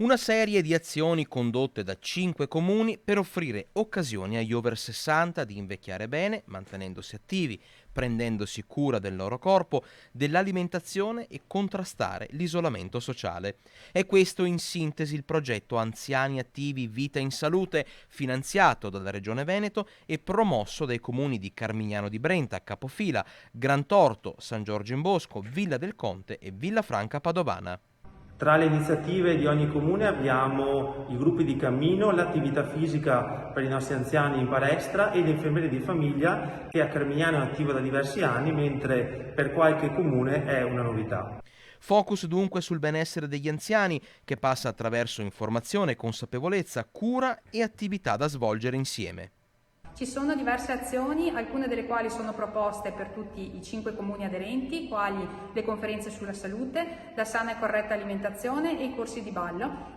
Una serie di azioni condotte da 5 comuni per offrire occasioni agli over 60 di invecchiare bene, mantenendosi attivi, prendendosi cura del loro corpo, dell'alimentazione e contrastare l'isolamento sociale. È questo in sintesi il progetto Anziani Attivi Vita in Salute, finanziato dalla Regione Veneto e promosso dai comuni di Carmignano di Brenta, Capofila, Grantorto, San Giorgio in Bosco, Villa del Conte e Villafranca Padovana. Tra le iniziative di ogni comune abbiamo i gruppi di cammino, l'attività fisica per i nostri anziani in palestra e l'infermeria di famiglia che a Carmignano è attiva da diversi anni, mentre per qualche comune è una novità. Focus dunque sul benessere degli anziani che passa attraverso informazione, consapevolezza, cura e attività da svolgere insieme. Ci sono diverse azioni, alcune delle quali sono proposte per tutti i 5 comuni aderenti, quali le conferenze sulla salute, la sana e corretta alimentazione e i corsi di ballo.